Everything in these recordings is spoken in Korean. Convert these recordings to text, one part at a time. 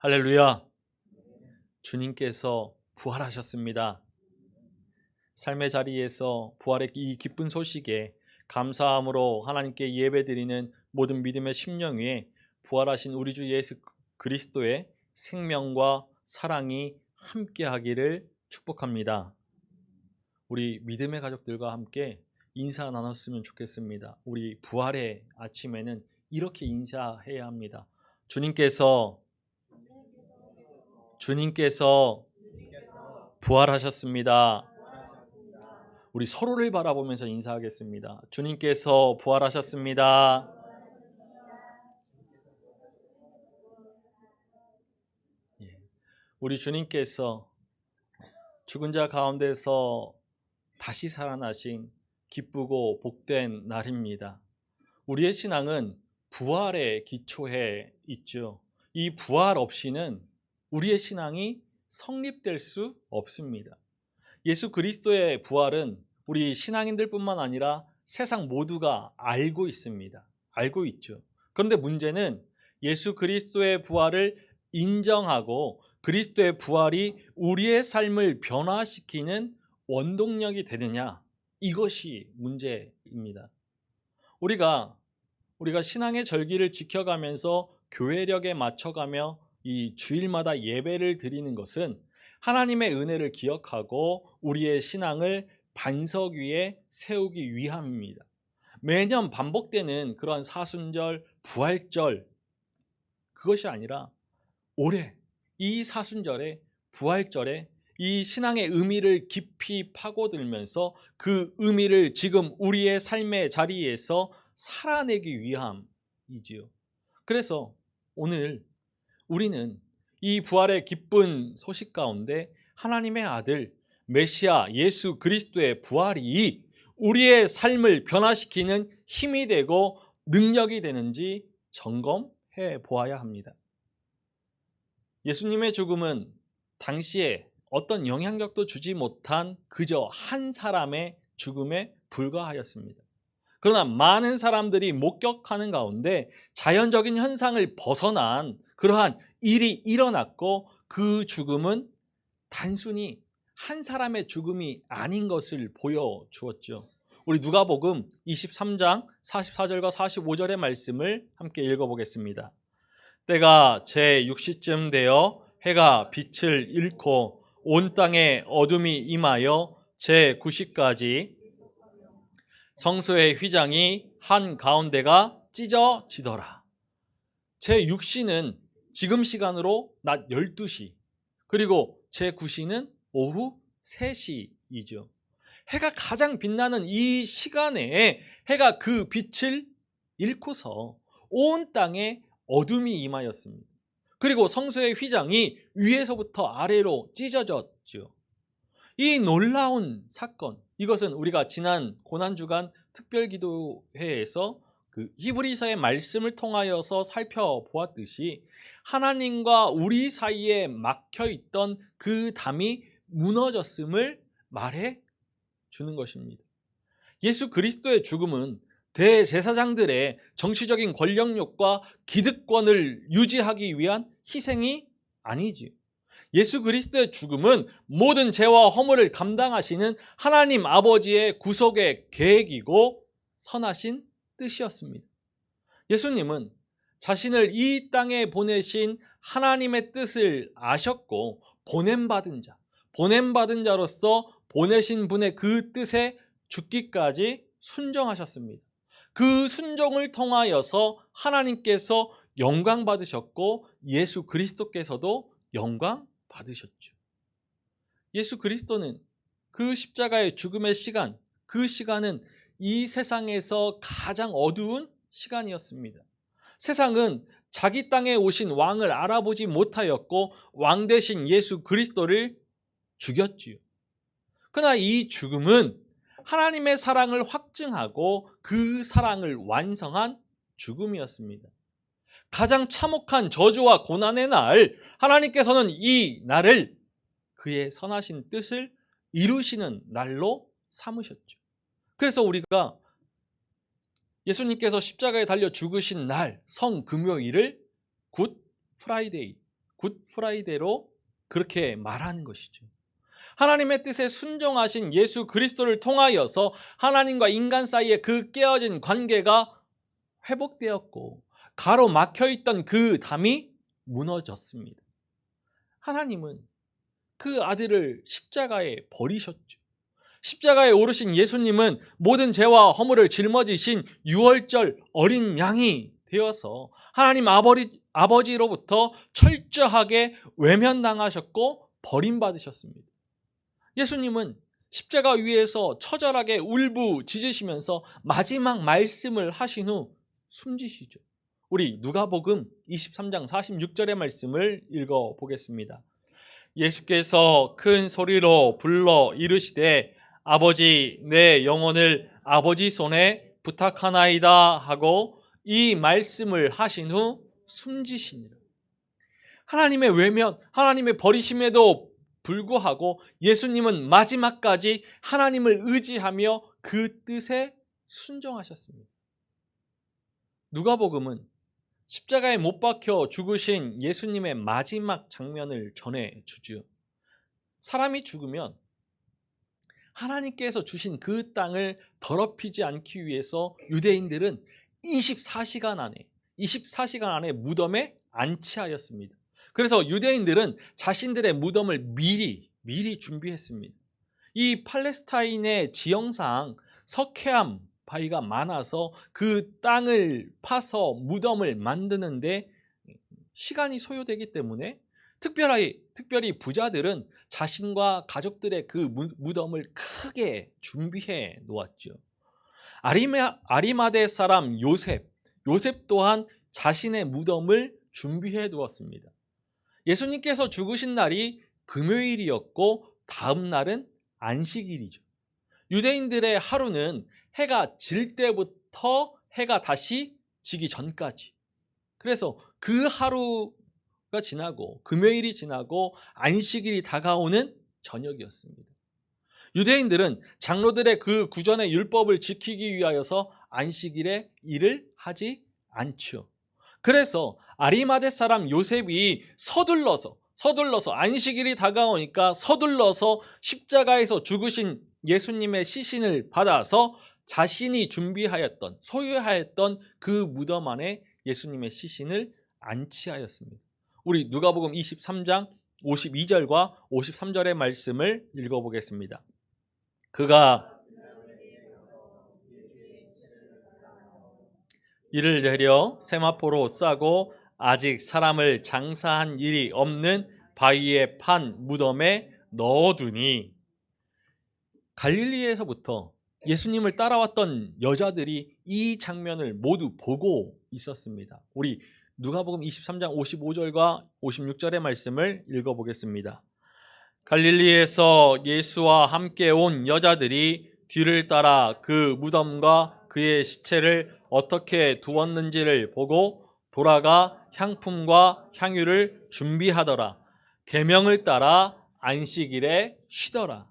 할렐루야. 주님께서 부활하셨습니다. 삶의 자리에서 부활의 이 기쁜 소식에 감사함으로 하나님께 예배드리는 모든 믿음의 심령 위에 부활하신 우리 주 예수 그리스도의 생명과 사랑이 함께하기를 축복합니다. 우리 믿음의 가족들과 함께 인사 나눴으면 좋겠습니다. 우리 부활의 아침에는 이렇게 인사해야 합니다. 주님께서 부활하셨습니다. 우리 서로를 바라보면서 인사하겠습니다. 주님께서 부활하셨습니다. 우리 주님께서 죽은 자 가운데서 다시 살아나신 기쁘고 복된 날입니다. 우리의 신앙은 부활에 기초해 있죠. 이 부활 없이는 우리의 신앙이 성립될 수 없습니다. 예수 그리스도의 부활은 우리 신앙인들뿐만 아니라 세상 모두가 알고 있습니다. 알고 있죠. 그런데 문제는 예수 그리스도의 부활을 인정하고 그리스도의 부활이 우리의 삶을 변화시키는 원동력이 되느냐, 이것이 문제입니다. 우리가 신앙의 절기를 지켜가면서 교회력에 맞춰가며 이 주일마다 예배를 드리는 것은 하나님의 은혜를 기억하고 우리의 신앙을 반석 위에 세우기 위함입니다. 매년 반복되는 그런 사순절, 부활절, 그것이 아니라 올해 이 사순절에, 부활절에 이 신앙의 의미를 깊이 파고들면서 그 의미를 지금 우리의 삶의 자리에서 살아내기 위함이지요. 그래서 오늘 우리는 이 부활의 기쁜 소식 가운데 하나님의 아들 메시아 예수 그리스도의 부활이 우리의 삶을 변화시키는 힘이 되고 능력이 되는지 점검해 보아야 합니다. 예수님의 죽음은 당시에 어떤 영향력도 주지 못한 그저 한 사람의 죽음에 불과하였습니다. 그러나 많은 사람들이 목격하는 가운데 자연적인 현상을 벗어난 그러한 일이 일어났고, 그 죽음은 단순히 한 사람의 죽음이 아닌 것을 보여주었죠. 우리 누가복음 23장 44절과 45절의 말씀을 함께 읽어보겠습니다. 때가 제6시쯤 되어 해가 빛을 잃고 온 땅에 어둠이 임하여 제9시까지 성소의 휘장이 한 가운데가 찢어지더라. 제6시는 지금 시간으로 낮 12시, 그리고 제9시는 오후 3시이죠. 해가 가장 빛나는 이 시간에 해가 그 빛을 잃고서 온 땅에 어둠이 임하였습니다. 그리고 성소의 휘장이 위에서부터 아래로 찢어졌죠. 이 놀라운 사건, 이것은 우리가 지난 고난주간 특별기도회에서 그 히브리서의 말씀을 통하여서 살펴보았듯이 하나님과 우리 사이에 막혀있던 그 담이 무너졌음을 말해 주는 것입니다. 예수 그리스도의 죽음은 대제사장들의 정치적인 권력욕과 기득권을 유지하기 위한 희생이 아니지요. 예수 그리스도의 죽음은 모든 죄와 허물을 감당하시는 하나님 아버지의 구속의 계획이고 선하신 뜻이었습니다. 예수님은 자신을 이 땅에 보내신 하나님의 뜻을 아셨고 보냄받은 자로서 보내신 분의 그 뜻에 죽기까지 순종하셨습니다. 그 순종을 통하여서 하나님께서 영광 받으셨고 예수 그리스도께서도 영광 받으셨죠. 예수 그리스도는 그 십자가의 죽음의 시간, 그 시간은 이 세상에서 가장 어두운 시간이었습니다. 세상은 자기 땅에 오신 왕을 알아보지 못하였고 왕 대신 예수 그리스도를 죽였지요. 그러나 이 죽음은 하나님의 사랑을 확증하고 그 사랑을 완성한 죽음이었습니다. 가장 참혹한 저주와 고난의 날, 하나님께서는 이 날을 그의 선하신 뜻을 이루시는 날로 삼으셨죠. 그래서 우리가 예수님께서 십자가에 달려 죽으신 날, 성금요일을 굿 프라이데이, 굿 프라이데이로 그렇게 말하는 것이죠. 하나님의 뜻에 순종하신 예수 그리스도를 통하여서 하나님과 인간 사이의 그 깨어진 관계가 회복되었고 가로막혀 있던 그 담이 무너졌습니다. 하나님은 그 아들을 십자가에 버리셨죠. 십자가에 오르신 예수님은 모든 죄와 허물을 짊어지신 유월절 어린 양이 되어서 하나님 아버지로부터 철저하게 외면당하셨고 버림받으셨습니다. 예수님은 십자가 위에서 처절하게 울부짖으시면서 마지막 말씀을 하신 후 숨지시죠. 우리 누가복음 23장 46절의 말씀을 읽어보겠습니다. 예수께서 큰 소리로 불러 이르시되 아버지 내 영혼을 아버지 손에 부탁하나이다 하고 이 말씀을 하신 후 숨지시니라. 하나님의 외면, 하나님의 버리심에도 불구하고 예수님은 마지막까지 하나님을 의지하며 그 뜻에 순종하셨습니다. 누가복음은 십자가에 못 박혀 죽으신 예수님의 마지막 장면을 전해주죠. 사람이 죽으면 하나님께서 주신 그 땅을 더럽히지 않기 위해서 유대인들은 24시간 안에 무덤에 안치하였습니다. 그래서 유대인들은 자신들의 무덤을 미리 준비했습니다. 이 팔레스타인의 지형상 석회암 바위가 많아서 그 땅을 파서 무덤을 만드는데 시간이 소요되기 때문에 특별히 부자들은 자신과 가족들의 그 무덤을 크게 준비해 놓았죠. 아리마대 사람 요셉 또한 자신의 무덤을 준비해 두었습니다. 예수님께서 죽으신 날이 금요일이었고 다음 날은 안식일이죠. 유대인들의 하루는 해가 질 때부터 해가 다시 지기 전까지. 그래서 그 하루가 지나고 금요일이 지나고 안식일이 다가오는 저녁이었습니다. 유대인들은 장로들의 그 구전의 율법을 지키기 위하여서 안식일에 일을 하지 않죠. 그래서 아리마대 사람 요셉이 서둘러서 안식일이 다가오니까 서둘러서 십자가에서 죽으신 예수님의 시신을 받아서 자신이 소유하였던 그 무덤 안에 예수님의 시신을 안치하였습니다. 우리 누가복음 23장 52절과 53절의 말씀을 읽어보겠습니다. 그가 이를 내려 세마포로 싸고 아직 사람을 장사한 일이 없는 바위에 판 무덤에 넣어두니, 갈릴리에서부터 예수님을 따라왔던 여자들이 이 장면을 모두 보고 있었습니다. 우리 누가복음 23장 55절과 56절의 말씀을 읽어보겠습니다. 갈릴리에서 예수와 함께 온 여자들이 뒤를 따라 그 무덤과 그의 시체를 어떻게 두었는지를 보고 돌아가 향품과 향유를 준비하더라. 계명을 따라 안식일에 쉬더라.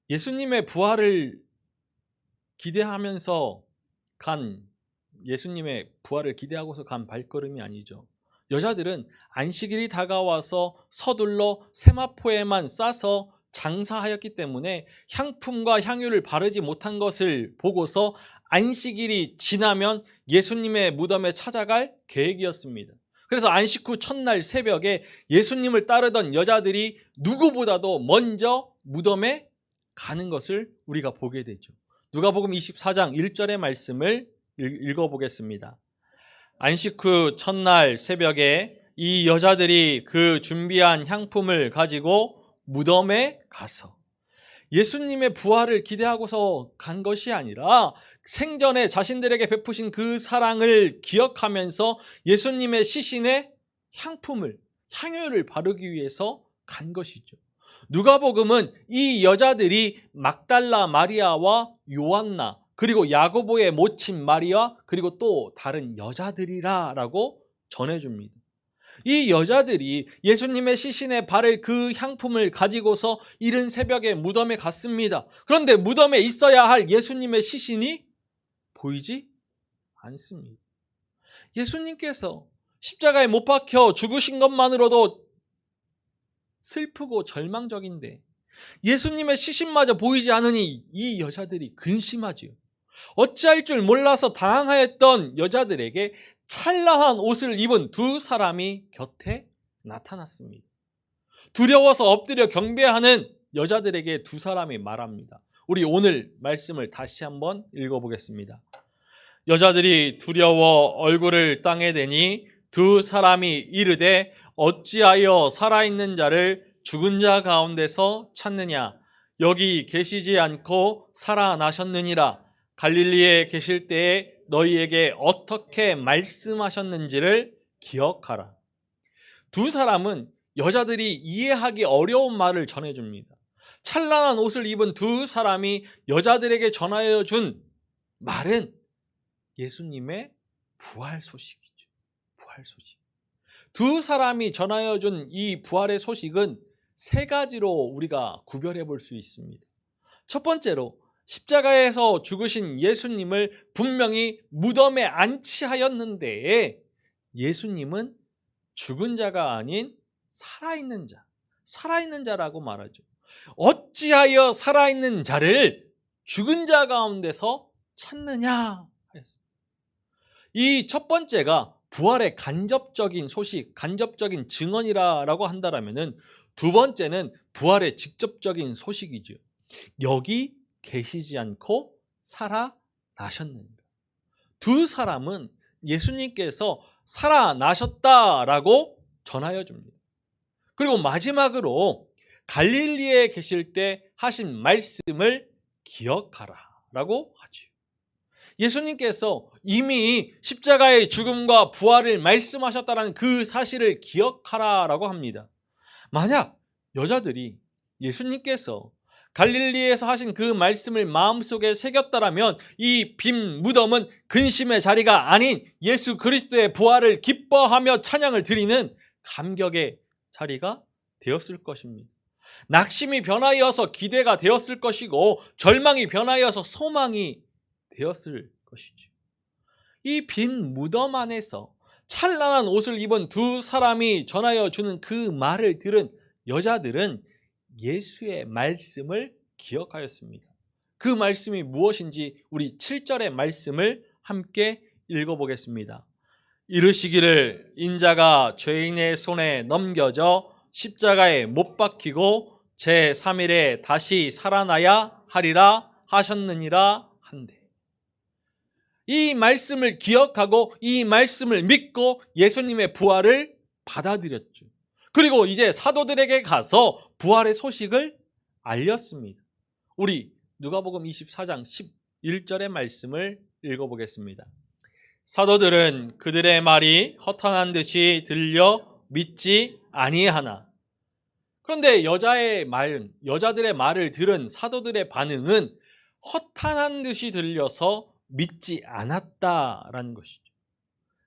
예수님의 부활을 기대하고서 간 발걸음이 아니죠. 여자들은 안식일이 다가와서 서둘러 세마포에만 싸서 장사하였기 때문에 향품과 향유를 바르지 못한 것을 보고서 안식일이 지나면 예수님의 무덤에 찾아갈 계획이었습니다. 그래서 안식 후 첫날 새벽에 예수님을 따르던 여자들이 누구보다도 먼저 무덤에 가는 것을 우리가 보게 되죠. 누가복음 24장 1절의 말씀을 읽어보겠습니다. 안식 후 첫날 새벽에 이 여자들이 그 준비한 향품을 가지고 무덤에 가서 예수님의 부활을 기대하고서 간 것이 아니라 생전에 자신들에게 베푸신 그 사랑을 기억하면서 예수님의 시신에 향유를 바르기 위해서 간 것이죠. 누가복음은 이 여자들이 막달라 마리아와 요한나 그리고 야고보의 모친 마리아 그리고 또 다른 여자들이라고 전해줍니다. 이 여자들이 예수님의 시신에 바를 그 향품을 가지고서 이른 새벽에 무덤에 갔습니다. 그런데 무덤에 있어야 할 예수님의 시신이 보이지 않습니다. 예수님께서 십자가에 못 박혀 죽으신 것만으로도 슬프고 절망적인데 예수님의 시신마저 보이지 않으니 이 여자들이 근심하지요. 어찌할 줄 몰라서 당황하였던 여자들에게 찬란한 옷을 입은 두 사람이 곁에 나타났습니다. 두려워서 엎드려 경배하는 여자들에게 두 사람이 말합니다. 우리 오늘 말씀을 다시 한번 읽어보겠습니다. 여자들이 두려워 얼굴을 땅에 대니 두 사람이 이르되 어찌하여 살아있는 자를 죽은 자 가운데서 찾느냐? 여기 계시지 않고 살아나셨느니라. 갈릴리에 계실 때에 너희에게 어떻게 말씀하셨는지를 기억하라. 두 사람은 여자들이 이해하기 어려운 말을 전해줍니다. 찬란한 옷을 입은 두 사람이 여자들에게 전하여 준 말은 예수님의 부활 소식이죠. 부활 소식. 두 사람이 전하여 준 이 부활의 소식은 세 가지로 우리가 구별해 볼 수 있습니다. 첫 번째로 십자가에서 죽으신 예수님을 분명히 무덤에 안치하였는데 예수님은 죽은 자가 아닌 살아있는 자, 살아있는 자라고 말하죠. 어찌하여 살아있는 자를 죽은 자 가운데서 찾느냐 하였습니다. 이 첫 번째가 부활의 간접적인 소식, 간접적인 증언이라고 한다면은 두 번째는 부활의 직접적인 소식이죠. 여기 계시지 않고 살아나셨느니라. 두 사람은 예수님께서 살아나셨다라고 전하여 줍니다. 그리고 마지막으로 갈릴리에 계실 때 하신 말씀을 기억하라라고 하죠. 예수님께서 이미 십자가의 죽음과 부활을 말씀하셨다는 그 사실을 기억하라라고 합니다. 만약 여자들이 예수님께서 갈릴리에서 하신 그 말씀을 마음속에 새겼다라면 이 빈 무덤은 근심의 자리가 아닌 예수 그리스도의 부활을 기뻐하며 찬양을 드리는 감격의 자리가 되었을 것입니다. 낙심이 변하여서 기대가 되었을 것이고 절망이 변하여서 소망이 되었을 것이죠. 이 빈 무덤 안에서 찬란한 옷을 입은 두 사람이 전하여 주는 그 말을 들은 여자들은 예수의 말씀을 기억하였습니다. 그 말씀이 무엇인지 우리 7절의 말씀을 함께 읽어보겠습니다. 이르시기를 인자가 죄인의 손에 넘겨져 십자가에 못 박히고 제3일에 다시 살아나야 하리라 하셨느니라 한데, 이 말씀을 기억하고 이 말씀을 믿고 예수님의 부활을 받아들였죠. 그리고 이제 사도들에게 가서 부활의 소식을 알렸습니다. 우리 누가복음 24장 11절의 말씀을 읽어보겠습니다. 사도들은 그들의 말이 허탄한 듯이 들려 믿지 아니하나. 그런데 여자들의 말을 들은 사도들의 반응은 허탄한 듯이 들려서 믿지 않았다라는 것이죠.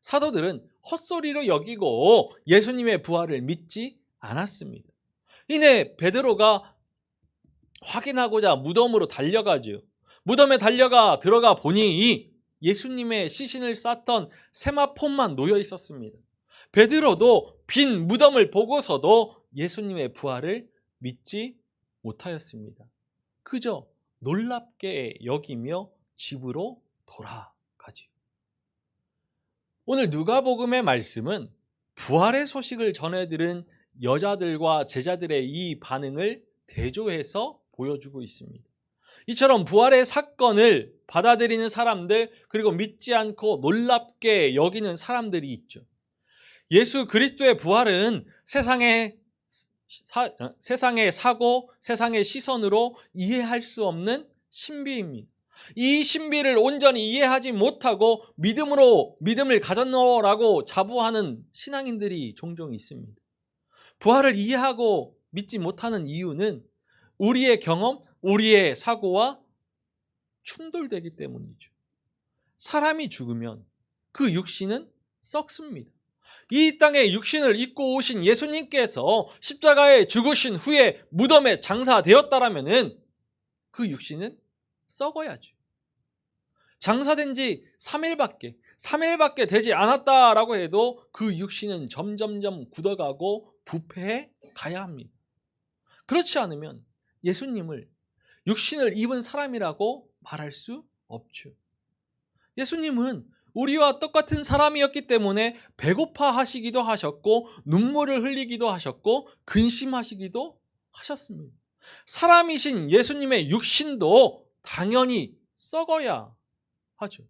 사도들은 헛소리로 여기고 예수님의 부활을 믿지 않았습니다. 이내 베드로가 확인하고자 무덤으로 달려가죠. 무덤에 달려가 들어가 보니 예수님의 시신을 쌌던 세마포만 놓여 있었습니다. 베드로도 빈 무덤을 보고서도 예수님의 부활을 믿지 못하였습니다. 그저 놀랍게 여기며 집으로 돌아가지요. 오늘 누가복음의 말씀은 부활의 소식을 전해들은 여자들과 제자들의 이 반응을 대조해서 보여주고 있습니다. 이처럼 부활의 사건을 받아들이는 사람들, 그리고 믿지 않고 놀랍게 여기는 사람들이 있죠. 예수 그리스도의 부활은 세상의 사고, 세상의 시선으로 이해할 수 없는 신비입니다. 이 신비를 온전히 이해하지 못하고 믿음을 가졌노라고 자부하는 신앙인들이 종종 있습니다. 부활을 이해하고 믿지 못하는 이유는 우리의 경험, 우리의 사고와 충돌되기 때문이죠. 사람이 죽으면 그 육신은 썩습니다. 이 땅에 육신을 입고 오신 예수님께서 십자가에 죽으신 후에 무덤에 장사되었다라면 그 육신은 썩어야죠. 장사된 지 3일밖에, 3일밖에 되지 않았다라고 해도 그 육신은 점점점 굳어가고 부패해 가야 합니다. 그렇지 않으면 예수님을 육신을 입은 사람이라고 말할 수 없죠. 예수님은 우리와 똑같은 사람이었기 때문에 배고파 하시기도 하셨고 눈물을 흘리기도 하셨고 근심하시기도 하셨습니다. 사람이신 예수님의 육신도 당연히 썩어야 하죠.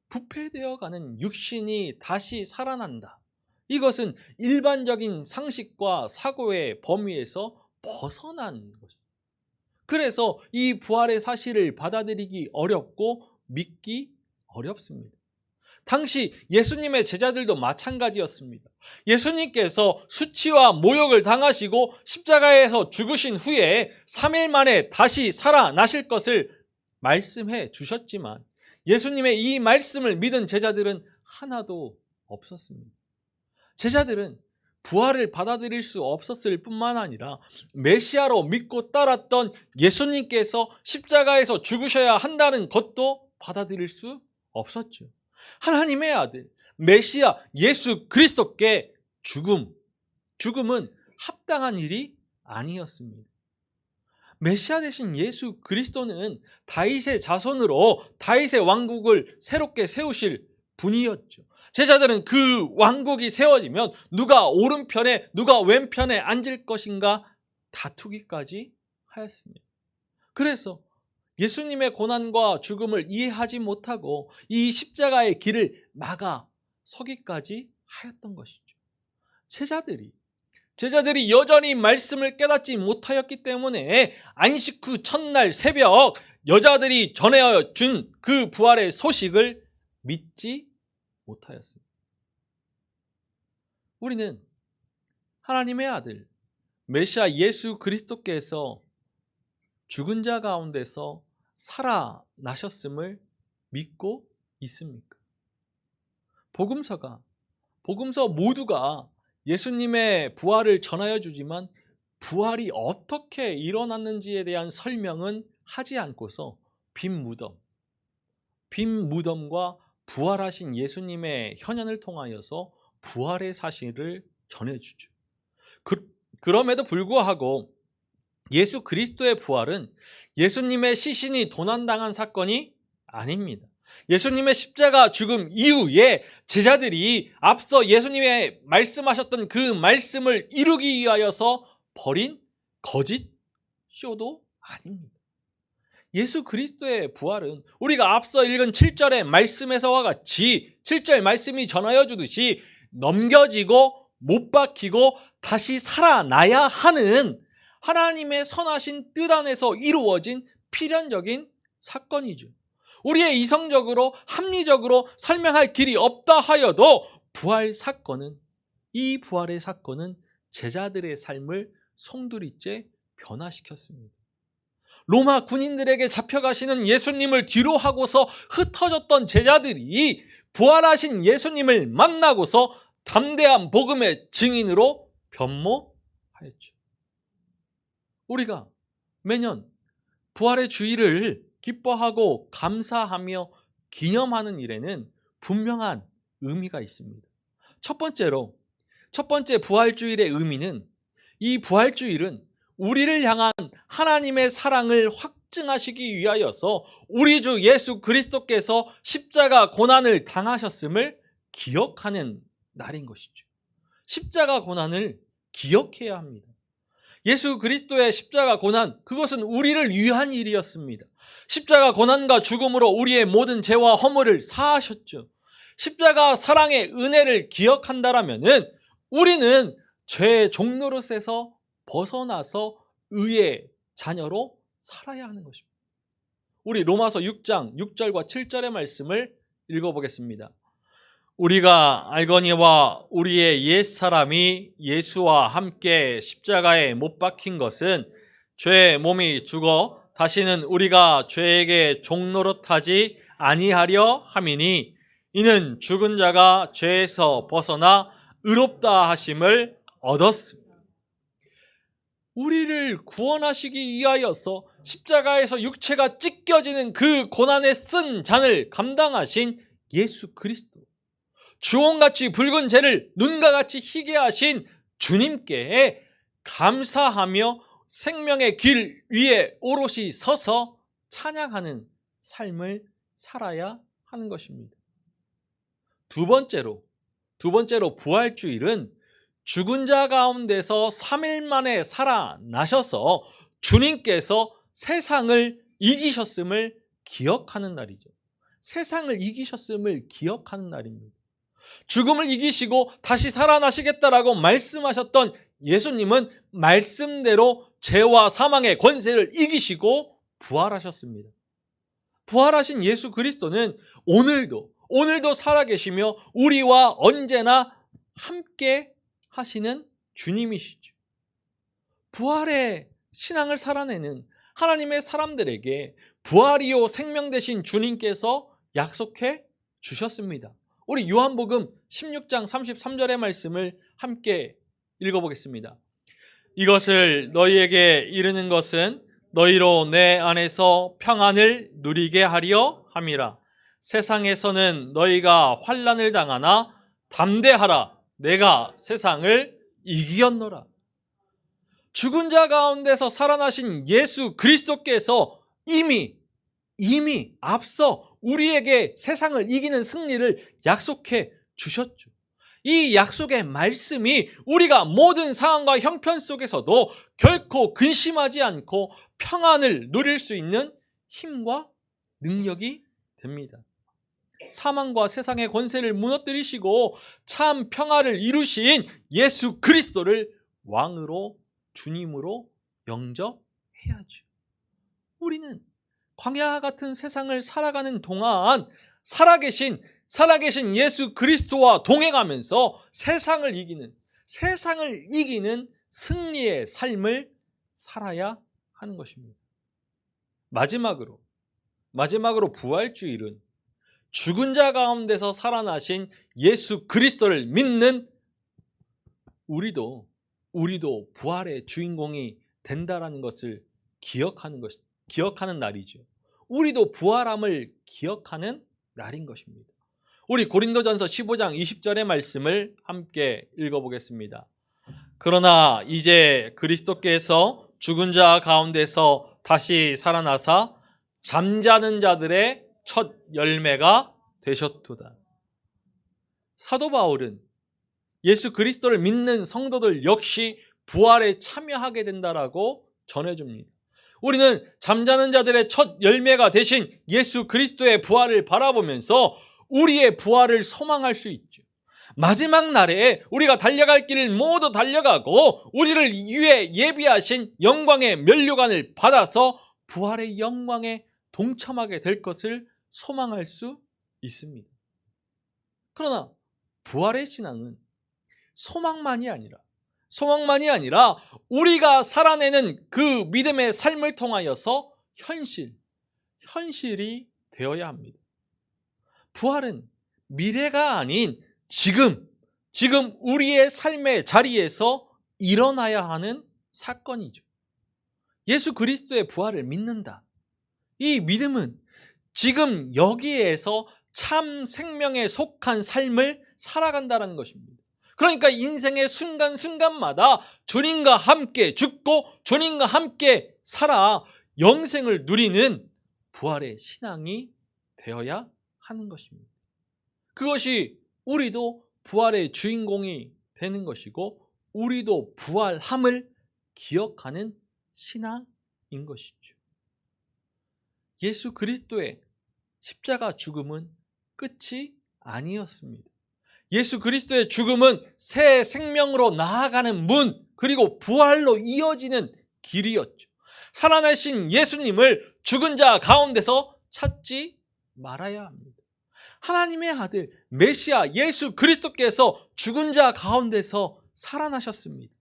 부패되어가는 육신이 다시 살아난다. 이것은 일반적인 상식과 사고의 범위에서 벗어난 것입니다. 그래서 이 부활의 사실을 받아들이기 어렵고 믿기 어렵습니다. 당시 예수님의 제자들도 마찬가지였습니다. 예수님께서 수치와 모욕을 당하시고 십자가에서 죽으신 후에 3일 만에 다시 살아나실 것을 말씀해 주셨지만 예수님의 이 말씀을 믿은 제자들은 하나도 없었습니다. 제자들은 부활을 받아들일 수 없었을 뿐만 아니라 메시아로 믿고 따랐던 예수님께서 십자가에서 죽으셔야 한다는 것도 받아들일 수 없었죠. 하나님의 아들 메시아 예수 그리스도께 죽음은 합당한 일이 아니었습니다. 메시아 되신 예수 그리스도는 다윗의 자손으로 다윗의 왕국을 새롭게 세우실 분이었죠. 제자들은 그 왕국이 세워지면 누가 오른편에 누가 왼편에 앉을 것인가 다투기까지 하였습니다. 그래서 예수님의 고난과 죽음을 이해하지 못하고 이 십자가의 길을 막아 서기까지 하였던 것이죠. 제자들이 여전히 말씀을 깨닫지 못하였기 때문에 안식 후 첫날 새벽 여자들이 전해 준 그 부활의 소식을 믿지 못하였습니다. 우리는 하나님의 아들 메시아 예수 그리스도께서 죽은 자 가운데서 살아나셨음을 믿고 있습니까? 복음서 모두가 예수님의 부활을 전하여 주지만 부활이 어떻게 일어났는지에 대한 설명은 하지 않고서 빈 무덤과 부활하신 예수님의 현현을 통하여서 부활의 사실을 전해주죠. 그럼에도 불구하고 예수 그리스도의 부활은 예수님의 시신이 도난당한 사건이 아닙니다. 예수님의 십자가 죽음 이후에 제자들이 앞서 예수님의 말씀하셨던 그 말씀을 이루기 위하여서 벌인 거짓 쇼도 아닙니다. 예수 그리스도의 부활은 우리가 앞서 읽은 7절의 말씀에서와 같이 7절 말씀이 전하여 주듯이 넘겨지고 못 박히고 다시 살아나야 하는 하나님의 선하신 뜻 안에서 이루어진 필연적인 사건이죠. 우리의 이성적으로 합리적으로 설명할 길이 없다 하여도 이 부활의 사건은 제자들의 삶을 송두리째 변화시켰습니다. 로마 군인들에게 잡혀가시는 예수님을 뒤로 하고서 흩어졌던 제자들이 부활하신 예수님을 만나고서 담대한 복음의 증인으로 변모하였죠. 우리가 매년 부활의 주일을 기뻐하고 감사하며 기념하는 일에는 분명한 의미가 있습니다. 첫 번째 부활주일의 의미는 이 부활주일은 우리를 향한 하나님의 사랑을 확증하시기 위하여서 우리 주 예수 그리스도께서 십자가 고난을 당하셨음을 기억하는 날인 것이죠. 십자가 고난을 기억해야 합니다. 예수 그리스도의 십자가 고난, 그것은 우리를 위한 일이었습니다. 십자가 고난과 죽음으로 우리의 모든 죄와 허물을 사하셨죠. 십자가 사랑의 은혜를 기억한다라면은 우리는 죄의 종노릇에서 벗어나서 의의 자녀로 살아야 하는 것입니다. 우리 로마서 6장 6절과 7절의 말씀을 읽어보겠습니다. 우리가 알거니와 우리의 옛사람이 예수와 함께 십자가에 못 박힌 것은 죄의 몸이 죽어 다시는 우리가 죄에게 종노릇하지 아니하려 함이니 이는 죽은 자가 죄에서 벗어나 의롭다 하심을 얻었습니다. 우리를 구원하시기 위하여서 십자가에서 육체가 찢겨지는 그 고난의 쓴 잔을 감당하신 예수 그리스도, 주홍같이 붉은 죄를 눈과 같이 희게 하신 주님께 감사하며 생명의 길 위에 오롯이 서서 찬양하는 삶을 살아야 하는 것입니다. 두 번째로 부활주일은 죽은 자 가운데서 3일 만에 살아나셔서 주님께서 세상을 이기셨음을 기억하는 날이죠. 세상을 이기셨음을 기억하는 날입니다. 죽음을 이기시고 다시 살아나시겠다라고 말씀하셨던 예수님은 말씀대로 죄와 사망의 권세를 이기시고 부활하셨습니다. 부활하신 예수 그리스도는 오늘도 살아계시며 우리와 언제나 함께 하시는 주님이시죠. 부활의 신앙을 살아내는 하나님의 사람들에게 부활이요 생명 되신 주님께서 약속해 주셨습니다. 우리 요한복음 16장 33절의 말씀을 함께 읽어보겠습니다. 이것을 너희에게 이르는 것은 너희로 내 안에서 평안을 누리게 하려 함이라. 세상에서는 너희가 환난을 당하나 담대하라. 내가 세상을 이기었노라. 죽은 자 가운데서 살아나신 예수 그리스도께서 이미 앞서 우리에게 세상을 이기는 승리를 약속해 주셨죠. 이 약속의 말씀이 우리가 모든 상황과 형편 속에서도 결코 근심하지 않고 평안을 누릴 수 있는 힘과 능력이 됩니다. 사망과 세상의 권세를 무너뜨리시고 참 평화를 이루신 예수 그리스도를 왕으로, 주님으로 영접해야죠. 우리는 광야 같은 세상을 살아가는 동안 살아계신 예수 그리스도와 동행하면서 세상을 이기는 승리의 삶을 살아야 하는 것입니다. 마지막으로 부활주일은 죽은 자 가운데서 살아나신 예수 그리스도를 믿는 우리도 부활의 주인공이 된다라는 것을 기억하는 날이죠. 우리도 부활함을 기억하는 날인 것입니다. 우리 고린도전서 15장 20절의 말씀을 함께 읽어보겠습니다. 그러나 이제 그리스도께서 죽은 자 가운데서 다시 살아나사 잠자는 자들의 첫 열매가 되셨도다. 사도 바울은 예수 그리스도를 믿는 성도들 역시 부활에 참여하게 된다라고 전해줍니다. 우리는 잠자는 자들의 첫 열매가 되신 예수 그리스도의 부활을 바라보면서 우리의 부활을 소망할 수 있죠. 마지막 날에 우리가 달려갈 길을 모두 달려가고 우리를 위해 예비하신 영광의 면류관을 받아서 부활의 영광에 동참하게 될 것을 소망할 수 있습니다. 그러나 부활의 신앙은 소망만이 아니라 우리가 살아내는 그 믿음의 삶을 통하여서 현실이 되어야 합니다. 부활은 미래가 아닌 지금 우리의 삶의 자리에서 일어나야 하는 사건이죠. 예수 그리스도의 부활을 믿는다. 이 믿음은 지금 여기에서 참 생명에 속한 삶을 살아간다는 것입니다. 그러니까 인생의 순간순간마다 주님과 함께 죽고 주님과 함께 살아 영생을 누리는 부활의 신앙이 되어야 하는 것입니다. 그것이 우리도 부활의 주인공이 되는 것이고 우리도 부활함을 기억하는 신앙인 것이죠. 예수 그리스도의 십자가 죽음은 끝이 아니었습니다. 예수 그리스도의 죽음은 새 생명으로 나아가는 문, 그리고 부활로 이어지는 길이었죠. 살아나신 예수님을 죽은 자 가운데서 찾지 말아야 합니다. 하나님의 아들 메시아 예수 그리스도께서 죽은 자 가운데서 살아나셨습니다.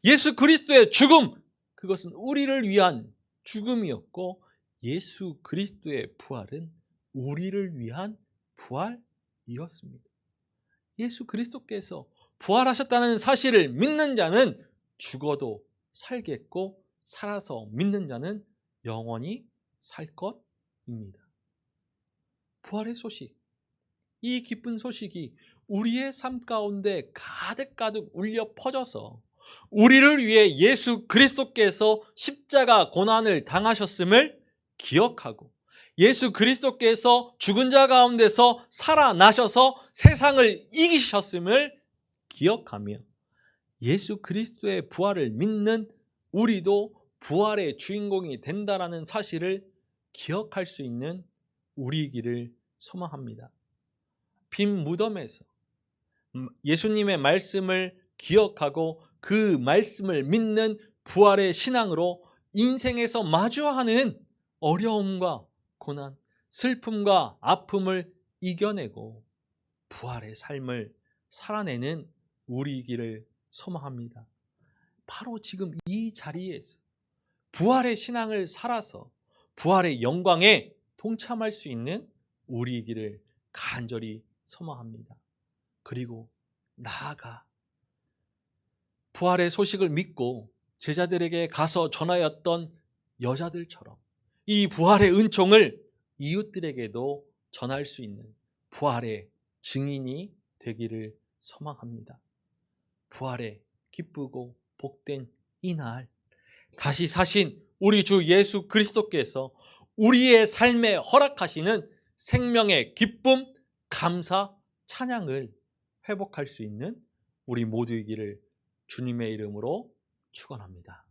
예수 그리스도의 죽음, 그것은 우리를 위한 죽음이었고 예수 그리스도의 부활은 우리를 위한 부활이었습니다. 예수 그리스도께서 부활하셨다는 사실을 믿는 자는 죽어도 살겠고 살아서 믿는 자는 영원히 살 것입니다. 부활의 소식, 이 기쁜 소식이 우리의 삶 가운데 가득가득 울려 퍼져서 우리를 위해 예수 그리스도께서 십자가 고난을 당하셨음을 기억하고 예수 그리스도께서 죽은 자 가운데서 살아나셔서 세상을 이기셨음을 기억하며 예수 그리스도의 부활을 믿는 우리도 부활의 주인공이 된다라는 사실을 기억할 수 있는 우리이기를 소망합니다. 빈 무덤에서 예수님의 말씀을 기억하고 그 말씀을 믿는 부활의 신앙으로 인생에서 마주하는 어려움과 고난, 슬픔과 아픔을 이겨내고 부활의 삶을 살아내는 우리이기를 소망합니다. 바로 지금 이 자리에서 부활의 신앙을 살아서 부활의 영광에 동참할 수 있는 우리이기를 간절히 소망합니다. 그리고 나아가 부활의 소식을 믿고 제자들에게 가서 전하였던 여자들처럼 이 부활의 은총을 이웃들에게도 전할 수 있는 부활의 증인이 되기를 소망합니다. 부활의 기쁘고 복된 이날 다시 사신 우리 주 예수 그리스도께서 우리의 삶에 허락하시는 생명의 기쁨, 감사, 찬양을 회복할 수 있는 우리 모두이기를 주님의 이름으로 축원합니다.